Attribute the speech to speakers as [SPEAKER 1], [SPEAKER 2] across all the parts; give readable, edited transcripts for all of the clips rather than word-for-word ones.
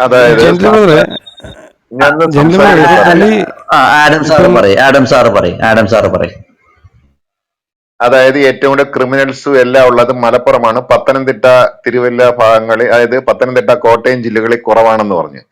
[SPEAKER 1] അതായത്
[SPEAKER 2] ജെന്റിൽമാനെ
[SPEAKER 1] ഞാനൊന്ന്
[SPEAKER 2] ജെന്റിൽമാനെ
[SPEAKER 1] സംസാരിക്കട്ടെ
[SPEAKER 2] ഇപ്പൊ
[SPEAKER 1] സാറേ.
[SPEAKER 2] പുള്ളി
[SPEAKER 3] ആഡം സാറ്
[SPEAKER 2] ഇപ്പം
[SPEAKER 3] പറയും, ആഡം സാറ് പറയും.
[SPEAKER 1] അതായത് ഏറ്റവും കൂടുതൽ ക്രിമിനൽസും എല്ലാം ഉള്ളത് മലപ്പുറമാണ്. പത്തനംതിട്ട, തിരുവല്ല ഭാഗങ്ങളിൽ, അതായത് പത്തനംതിട്ട, കോട്ടയം ജില്ലകളിൽ കുറവാണെന്ന് പറഞ്ഞു.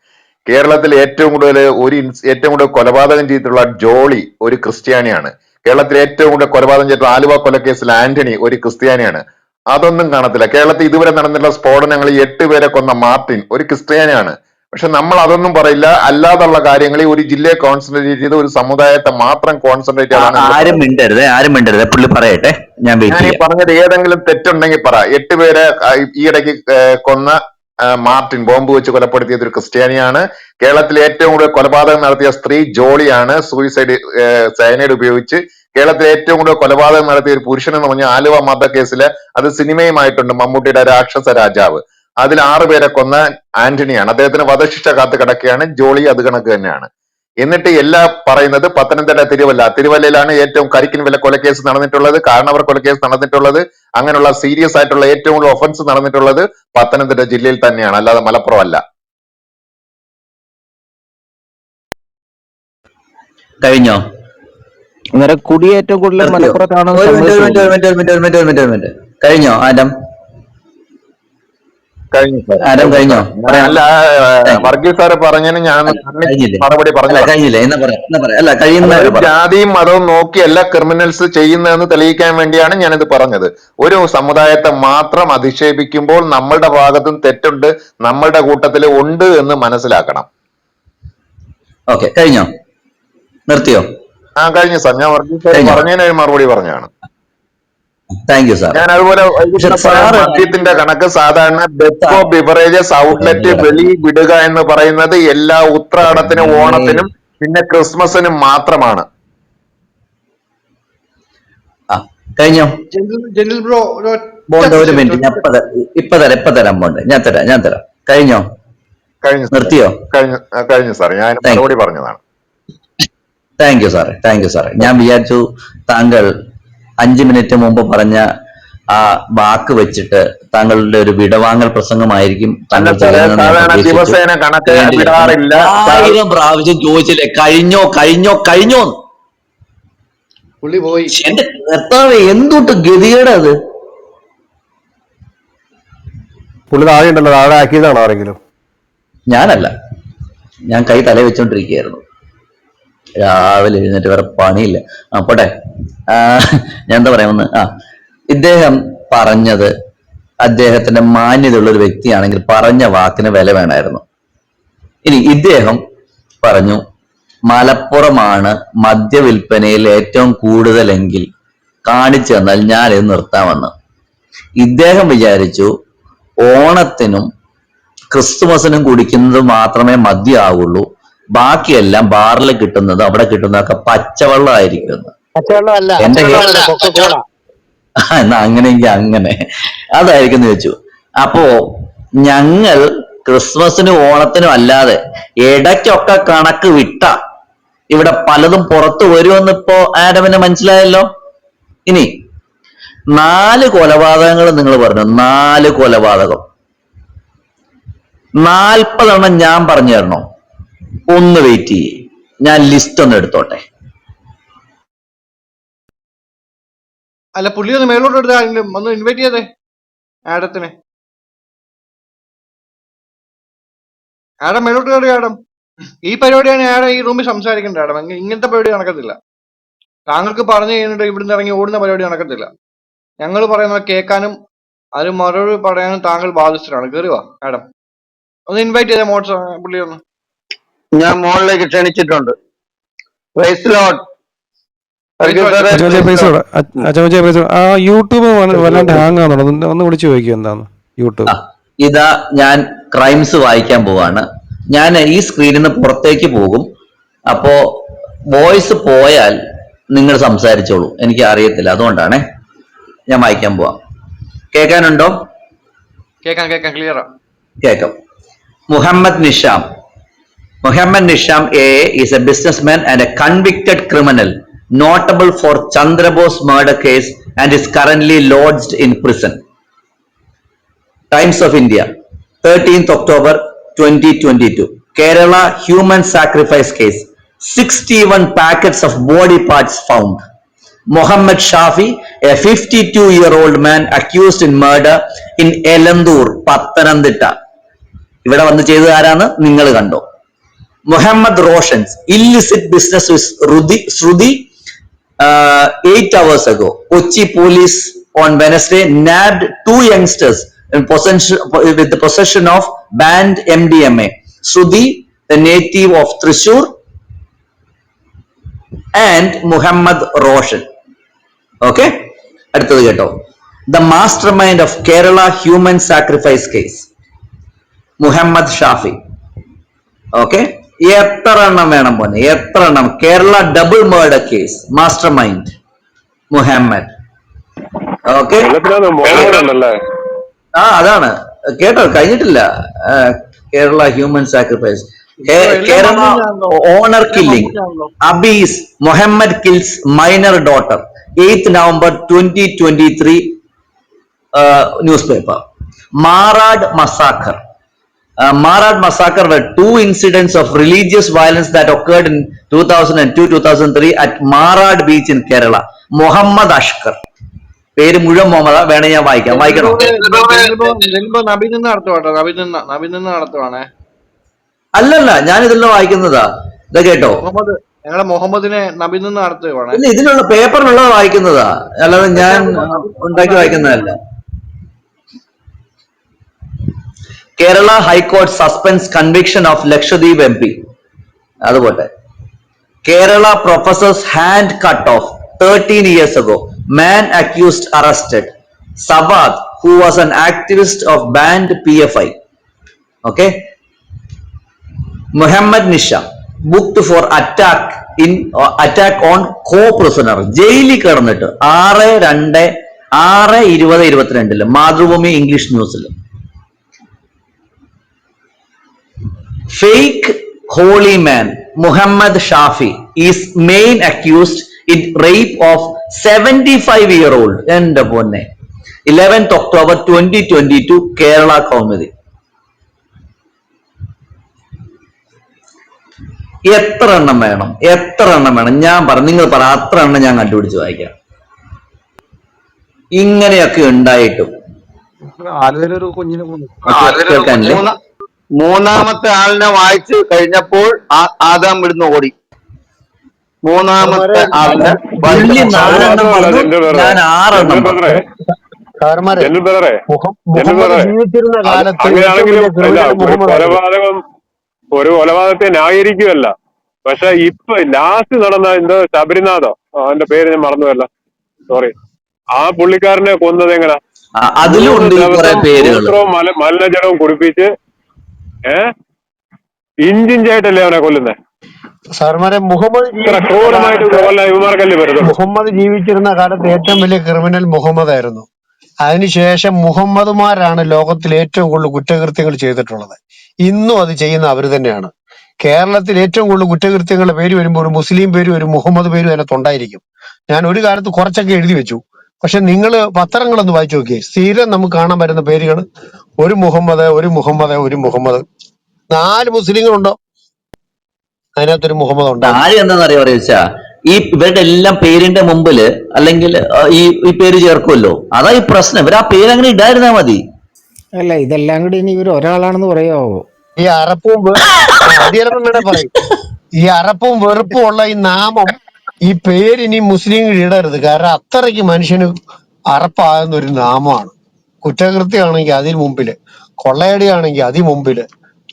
[SPEAKER 1] കേരളത്തിൽ ഏറ്റവും കൂടുതൽ കൊലപാതകം ചെയ്തിട്ടുള്ള ജോളി ഒരു ക്രിസ്ത്യാനിയാണ്. കേരളത്തിൽ ഏറ്റവും കൂടുതൽ കൊലപാതകം ചെയ്തിട്ടുള്ള ആലുവ കൊലക്കേസിൽ ആന്റണി ഒരു ക്രിസ്ത്യാനിയാണ്. അതൊന്നും കാണത്തില്ല. കേരളത്തിൽ ഇതുവരെ നടന്നിട്ടുള്ള സ്ഫോടനങ്ങളിൽ 8 പേരെ കൊന്ന മാർട്ടിൻ ഒരു ക്രിസ്ത്യാനിയാണ്. പക്ഷെ നമ്മൾ അതൊന്നും പറയില്ല. അല്ലാതുള്ള കാര്യങ്ങളിൽ ഒരു ജില്ലയെ കോൺസെൻട്രേറ്റ് ചെയ്ത് ഒരു സമുദായത്തെ മാത്രം കോൺസെൻട്രേറ്റ് ചെയ്താണ് നമ്മൾ
[SPEAKER 3] ആരും
[SPEAKER 1] പറയുന്നത്.
[SPEAKER 3] മിണ്ടരുത്, പുള്ളി പറയട്ടെ, ഞാൻ വെയിറ്റ്
[SPEAKER 1] ഞാൻ ഈ
[SPEAKER 3] ചെയ്യാം.
[SPEAKER 1] പറഞ്ഞത് ഏതെങ്കിലും തെറ്റുണ്ടെങ്കിൽ പറ. 8 പേരെ ഈയിടയ്ക്ക് കൊന്ന മാർട്ടിൻ ബോംബ് വെച്ച് കൊലപ്പെടുത്തിയത് ഒരു ക്രിസ്ത്യാനിയാണ്. കേരളത്തിൽ ഏറ്റവും കൂടുതൽ കൊലപാതകം നടത്തിയ സ്ത്രീ ജോളിയാണ്, സൂയിസൈഡ് സയനൈഡ് ഉപയോഗിച്ച്. കേരളത്തിൽ ഏറ്റവും കൂടുതൽ കൊലപാതകം നടത്തിയ ഒരു പുരുഷൻ എന്ന് പറഞ്ഞാൽ ആലുവ മർഡർ കേസില് അത് സിനിമയുമായിട്ടുണ്ട്, മമ്മൂട്ടിയുടെ രാക്ഷസ രാജാവ്. അതിൽ 6 പേരെ കൊന്ന ആന്റണിയാണ്. അദ്ദേഹത്തിന് വധശിക്ഷ കാത്ത് കിടക്കുകയാണ്. ജോളി അത് കണക്ക് തന്നെയാണ്. എന്നിട്ട് എല്ലാം പറയുന്നത് പത്തനംതിട്ട, തിരുവല്ലയിലാണ് ഏറ്റവും കരിക്കിൻ വില കൊലക്കേസ് നടന്നിട്ടുള്ളത്, കാരണവർ കൊലക്കേസ് നടന്നിട്ടുള്ളത്. അങ്ങനെയുള്ള സീരിയസ് ആയിട്ടുള്ള ഏറ്റവും കൂടുതൽ ഒഫൻസ് നടന്നിട്ടുള്ളത് പത്തനംതിട്ട ജില്ലയിൽ തന്നെയാണ്, അല്ലാതെ മലപ്പുറം അല്ല.
[SPEAKER 3] കഴിഞ്ഞോ?
[SPEAKER 4] അന്നേരം കുടി ഏറ്റവും കൂടുതൽ
[SPEAKER 3] നിർത്തിയോ?
[SPEAKER 4] മലപ്പുറത്താണെന്ന്
[SPEAKER 3] ഒരു മിനിറ്റ്,
[SPEAKER 4] സമ്മതിച്ചു
[SPEAKER 3] ഒരു മിനിറ്റ്. കഴിഞ്ഞോ ആഡം?
[SPEAKER 1] കഴിഞ്ഞു സാർ,
[SPEAKER 3] ആഡം
[SPEAKER 1] കഴിഞ്ഞു
[SPEAKER 3] കഴിഞ്ഞോ?
[SPEAKER 1] സാർ.
[SPEAKER 3] പറയാം.
[SPEAKER 1] അല്ല,
[SPEAKER 3] താങ്ക് യു.
[SPEAKER 1] വർഗീസ് സാറ് പറഞ്ഞതിന് ഞാൻ
[SPEAKER 3] അല്ല, കഴിഞ്ഞില്ലേ?
[SPEAKER 1] മറുപടി പറഞ്ഞു.
[SPEAKER 3] കഴിഞ്ഞില്ലേ? എന്നാ പറയാം. അല്ല, കഴിയുന്നവരെ
[SPEAKER 1] അതായത്
[SPEAKER 3] പറ.
[SPEAKER 1] ജാതിയും മതവും നോക്കി എല്ലാ ക്രിമിനൽസ് ചെയ്യുന്നതെന്ന് തെളിയിക്കാൻ വേണ്ടിയാണ് ഞാനിത് പറഞ്ഞത്. ഒരു സമുദായത്തെ മാത്രം അധിക്ഷേപിക്കുമ്പോൾ നമ്മളുടെ ഭാഗത്തും തെറ്റുണ്ട്, നമ്മളുടെ കൂട്ടത്തിൽ ഉണ്ട് എന്ന് മനസ്സിലാക്കണം.
[SPEAKER 3] ഓക്കെ, കഴിഞ്ഞോ? നിർത്തിയോ?
[SPEAKER 1] കഴിഞ്ഞു സാർ. ഞാൻ വർഗീസ് സാർ
[SPEAKER 3] കഴിഞ്ഞോ?
[SPEAKER 1] പറഞ്ഞതിന് ഒരു മറുപടി പറഞ്ഞാണ്.
[SPEAKER 3] Thank you sir.
[SPEAKER 1] ഞാൻ അതുപോലെ
[SPEAKER 3] പക്ഷെ സാറ്
[SPEAKER 1] മദ്യത്തിന്റെ കണക്ക് സാധാരണ ഡെപ്പോ ബിവറേജസ് ഔട്ട്ലെറ്റ് വെളി വിടുക എന്ന് പറയുന്നത് എല്ലാ ഉത്രാടത്തിനും ഓണത്തിനും പിന്നെ ക്രിസ്മസിനും മാത്രമാണ്.
[SPEAKER 3] കഴിഞ്ഞോ?
[SPEAKER 5] ജെന്റിൽ ബ്രോ ഒരു
[SPEAKER 3] ബോണ്ട് ഒരു മിനിറ്റ്, ഞാൻ ഇപ്പൊ തരാം ബോണ്ട്. ഞാൻ തരാം. കഴിഞ്ഞോ?
[SPEAKER 1] കഴിഞ്ഞു സാർ,
[SPEAKER 3] നിർത്തിയോ?
[SPEAKER 1] കഴിഞ്ഞു സാർ. ഞാൻ മറുപടി പറഞ്ഞതാണ്.
[SPEAKER 3] താങ്ക് യു സാറേ. ഞാൻ വിചാരിച്ചു താങ്കൾ 5 മിനിറ്റ് മുമ്പ് പറഞ്ഞ ആ വാക്ക് വെച്ചിട്ട് താങ്കളുടെ ഒരു വിടവാങ്ങൽ പ്രസംഗമായിരിക്കും താങ്കൾ ചെയ്യുന്നതെന്ന് ഞാൻ
[SPEAKER 1] സാധാരണ
[SPEAKER 3] പ്രതീക്ഷിച്ചു.
[SPEAKER 1] ദിവസേന കണക്ക് വിടാറില്ല.
[SPEAKER 3] 1000 പ്രാവശ്യം ചോദിച്ചില്ലേ കഴിഞ്ഞോ?
[SPEAKER 5] പുള്ളി പോയി.
[SPEAKER 3] എന്റെ കർത്താവേ, എന്തൊട്ട് ഗതികേടത്.
[SPEAKER 2] പുള്ളി താഴെ ഉണ്ടല്ലോ, താഴെ ആക്കിയതാണോ ആരെങ്കിലും?
[SPEAKER 3] ഞാനല്ല, ഞാൻ കൈ തല വെച്ചോണ്ടിരിക്കുകയായിരുന്നു. രാവിലെ എഴുന്നേറ്റ് വേറെ പണിയില്ല. പോട്ടെ. ഞാൻ എന്താ പറയാമെന്ന്, ഇദ്ദേഹം പറഞ്ഞത് അദ്ദേഹത്തിന്റെ മാന്യതയുള്ള ഒരു വ്യക്തിയാണെങ്കിൽ പറഞ്ഞ വാക്കിന് വില വേണമായിരുന്നു. ഇനി ഇദ്ദേഹം പറഞ്ഞു മലപ്പുറമാണ് മദ്യവിൽപ്പനയിൽ ഏറ്റവും കൂടുതലെങ്കിൽ കാണിച്ചു തന്നാൽ ഞാനിത് നിർത്താമെന്ന്. ഇദ്ദേഹം വിചാരിച്ചു ഓണത്തിനും ക്രിസ്തുമസിനും കുടിക്കുന്നത് മാത്രമേ മദ്യമാവുള്ളൂ, ബാക്കിയെല്ലാം ബാറിൽ കിട്ടുന്നത് അവിടെ കിട്ടുന്നതൊക്കെ പച്ചവെള്ളമായിരിക്കും. എന്റെ എന്നാ അങ്ങനെയെങ്കിൽ അങ്ങനെ അതായിരിക്കും എന്ന് വെച്ചു. അപ്പോ ഞങ്ങൾ ക്രിസ്മസിനും ഓണത്തിനും അല്ലാതെ ഇടയ്ക്കൊക്കെ കണക്ക് വിട്ട ഇവിടെ പലതും പുറത്തു വരുമെന്ന് ഇപ്പോ ആഡമിന് മനസ്സിലായല്ലോ. ഇനി 4 കൊലപാതകങ്ങൾ നിങ്ങൾ പറഞ്ഞു, 4 കൊലപാതകം 40 എണ്ണം ഞാൻ പറഞ്ഞു തരണോ? ഒന്ന് വെയിറ്റ് ചെയ്യേ, ഞാൻ ലിസ്റ്റ് ഒന്ന് എടുത്തോട്ടെ.
[SPEAKER 5] അല്ല, പുള്ളി ഒന്ന് മേലോട്ട് എടുത്ത ഒന്ന് ഇൻവൈറ്റ് ചെയ്തേ ആഡത്തിനെ. ആഡം മേലോട്ട് കയറി. ആഡം ഈ പരിപാടിയാണ് ആഡം ഈ റൂമിൽ സംസാരിക്കേണ്ടത്. ആഡം ഇങ്ങനത്തെ പരിപാടി നടക്കത്തില്ല. താങ്കൾക്ക് പറഞ്ഞു കഴിഞ്ഞിട്ട് ഇവിടുന്ന് ഇറങ്ങി ഓടുന്ന പരിപാടി നടക്കത്തില്ല. ഞങ്ങൾ പറയുന്നത് കേൾക്കാനും അതിന് മറുപടി പറയാനും താങ്കൾ ബാധ്യസ്ഥരാണ്. കയറി വാ ആഡം. ഒന്ന് ഇൻവൈറ്റ് ചെയ്തേ മോട്സ് പുള്ളി ഒന്ന്.
[SPEAKER 6] ഞാൻ മോളിലേക്ക് ക്ഷണിച്ചിട്ടുണ്ട്.
[SPEAKER 2] യൂട്യൂബ് വല്ലാണ്ട് ഹാങ് ആണെന്നുള്ളത് ഒന്ന് വിളിച്ചു ചോദിക്കും എന്താന്ന് യൂട്യൂബ്.
[SPEAKER 3] ഇതാ ഞാൻ ക്രൈംസ് വായിക്കാൻ പോവാണ്. ഞാൻ ഈ സ്ക്രീനിൽ നിന്ന് പുറത്തേക്ക് പോകും. അപ്പോ വോയിസ് പോയാൽ നിങ്ങൾ സംസാരിച്ചോളൂ, എനിക്ക് അറിയത്തില്ല, അതുകൊണ്ടാണേ. ഞാൻ വായിക്കാൻ പോവാം. കേൾക്കാനുണ്ടോ?
[SPEAKER 5] കേൾക്കാം ക്ലിയറാ
[SPEAKER 3] കേൾക്കാം. Muhammad Nisham A is a businessman and a convicted criminal notable for Chandrabose murder case and is currently lodged in prison. Times of India, 13th October 2022. Kerala human sacrifice case. 61 packets of body parts found. Mohammed Shafi, a 52-year-old man accused in murder in Elandur, Pathanamthitta. ഇവിടെ വന്ന് ചെയ്തത് ആരാന്ന് നിങ്ങൾ കണ്ടോ. Mohammed Roshan's illicit business with Shruti 8 hours ago. Kochi police on Wednesday nabbed 2 youngsters in possession with the possession of banned MDMA. Shruti, a native of Thrissur, and Mohammed Roshan. Okay? അടുത്തത് കേട്ടോ. The mastermind of Kerala human sacrifice case. Mohammed Shafi. Okay? എത്ര എണ്ണം വേണം പോന്നെ, എത്ര എണ്ണം. Kerala double murder case, master mind Muhammad. Okay, അതാണ് കേട്ടോ, കഴിഞ്ഞിട്ടില്ല. Kerala human sacrifice, Kerala honour killing, Abees Muhammad kills minor daughter, 8th November 2023 news paper. Marad massacre. Marad massacre were 2 incidents of religious violence that occurred in 2002-2003 at Marad beach in Kerala. Muhammad Ashkar. പേര് മുഴുവൻ മുഹമ്മദ്, വേണേ ഞാൻ വായിക്കണോ?
[SPEAKER 5] നബി നിന്ന് നടത്തുവാണേ.
[SPEAKER 3] അല്ലല്ല, ഞാൻ ഇതെല്ലാം വായിക്കുന്നതാ. ഇത് കേട്ടോ,
[SPEAKER 5] ഞങ്ങളെ മുഹമ്മദിനെ നബി നിന്ന് നടത്തുവാണ്.
[SPEAKER 3] ഇല്ല, ഇതിലുള്ള പേപ്പറിലുള്ളത് വായിക്കുന്നതാ, അല്ലാതെ ഞാൻ ഉണ്ടാക്കി വായിക്കുന്നതല്ല. Kerala High Court suspends conviction of Lakshadweep MP. അതുപോലെ Kerala professor's hand cut off 13 years ago. Man accused arrested. Sabad, who was an activist of banned PFI. Okay. Muhammad Nisha booked for attack on co-prisoner. ജയിലിൽ കിടന്നിട്ട് 6/2/2022 Mathrubhumi English ന്യൂസിൽ. Fake holy man Muhammad Shafi is main accused in rape of 75-year-old. എന്റെ പൊന്നെ. 11th October 2022 Kerala Comedy. എത്ര എണ്ണം വേണം, എത്ര എണ്ണം വേണം? ഞാൻ പറഞ്ഞു, നിങ്ങൾ പറ, അത്ര എണ്ണം ഞാൻ കണ്ടുപിടിച്ച് വായിക്കാം. ഇങ്ങനെയൊക്കെ ഉണ്ടായിട്ടും കേൾക്കാനില്ലേ?
[SPEAKER 6] മൂന്നാമത്തെ ആളിനെ വായിച്ചു കഴിഞ്ഞപ്പോൾ ആദാം ഇവിടുന്ന് ഓടി. മൂന്നാമത്തെ ആളിനെ
[SPEAKER 3] ഞാൻ 6 എണ്ണം
[SPEAKER 7] ഒരു കൊലപാതകത്തെ ന്യായീകരിക്കുകയല്ല. പക്ഷെ ഇപ്പൊ ലാസ്റ്റ് നടന്ന എന്തോ ശബരിനാഥോ, അവന്റെ പേര് ഞാൻ മറന്നുവല്ല, സോറി, ആ പുള്ളിക്കാരനെ കൊന്നത് എങ്ങനെ? മലിനജലവും കുടിപ്പിച്ച് ഇഞ്ചിഞ്ചായിട്ടല്ലേ അവനെ കൊല്ലുന്നത്.
[SPEAKER 8] സാർമാരെ, മുഹമ്മദ് ജീവിച്ചിരുന്ന കാലത്ത് ഏറ്റവും വലിയ ക്രിമിനൽ മുഹമ്മദ് ആയിരുന്നു. അതിനുശേഷം മുഹമ്മദുമാരാണ് ലോകത്തിൽ ഏറ്റവും കൂടുതൽ കുറ്റകൃത്യങ്ങൾ ചെയ്തിട്ടുള്ളത്. ഇന്നും അത് ചെയ്യുന്ന അവർ തന്നെയാണ്. കേരളത്തിൽ ഏറ്റവും കൂടുതൽ കുറ്റകൃത്യങ്ങളുടെ പേര് വരുമ്പോൾ ഒരു മുസ്ലിം പേരും ഒരു മുഹമ്മദ് പേരും അതിനകത്തുണ്ടായിരിക്കും. ഞാൻ ഒരു കാലത്ത് കുറച്ചൊക്കെ എഴുതി വെച്ചു. പക്ഷെ നിങ്ങൾ പത്രങ്ങളൊന്ന് വായിച്ചു നോക്കിയേ, സ്ഥിരം നമുക്ക് കാണാൻ വരുന്ന പേരുകൾ ഒരു മുഹമ്മദ്, ഒരു മുഹമ്മദ്, ഒരു മുഹമ്മദ്. 4 മുസ്ലിങ്ങളുണ്ടോ അതിനകത്തൊരു മുഹമ്മദ് ഉണ്ടോ?
[SPEAKER 3] കാര്യം എന്താണെന്നറിയോ ചോദിച്ചാ, ഈ ഇവരുടെ എല്ലാം പേരിന്റെ മുമ്പില് അല്ലെങ്കിൽ ഈ പേര് ചേർക്കുമല്ലോ, അതാ ഈ പ്രശ്നം. ഇവർ ആ പേര് അങ്ങനെ ഇടായിരുന്നാ മതി.
[SPEAKER 9] അല്ല, ഇതെല്ലാം കൂടി ഇനി ഇവർ ഒരാളാണെന്ന് പറയാവോ?
[SPEAKER 8] ഈ അറപ്പും പറയും, ഈ അറപ്പും വെറുപ്പും ഉള്ള ഈ നാമം, ഈ പേരിനി മുസ്ലിങ്ങൾ ഇടരുത്. കാരണം അത്രയ്ക്ക് മനുഷ്യന് അറപ്പാകുന്ന ഒരു നാമമാണ്. കുറ്റകൃത്യമാണെങ്കിൽ അതിന് മുമ്പില്, കൊള്ളയടിയാണെങ്കിൽ അതിന് മുമ്പില്,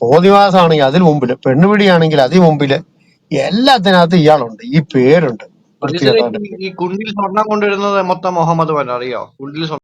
[SPEAKER 8] തോന്നിവാസമാണെങ്കിൽ അതിന് മുമ്പില്, പെണ്ണുപിടിയാണെങ്കിൽ അതിന് മുമ്പില്, എല്ലാത്തിനകത്ത് ഇയാളുണ്ട്, ഈ പേരുണ്ട്.
[SPEAKER 5] ഈ കുണ്ടിൽ സ്വർണം കൊണ്ടുവരുന്നത് മൊത്തം മുഹമ്മദ് അറിയോ? കുണ്ടിൽ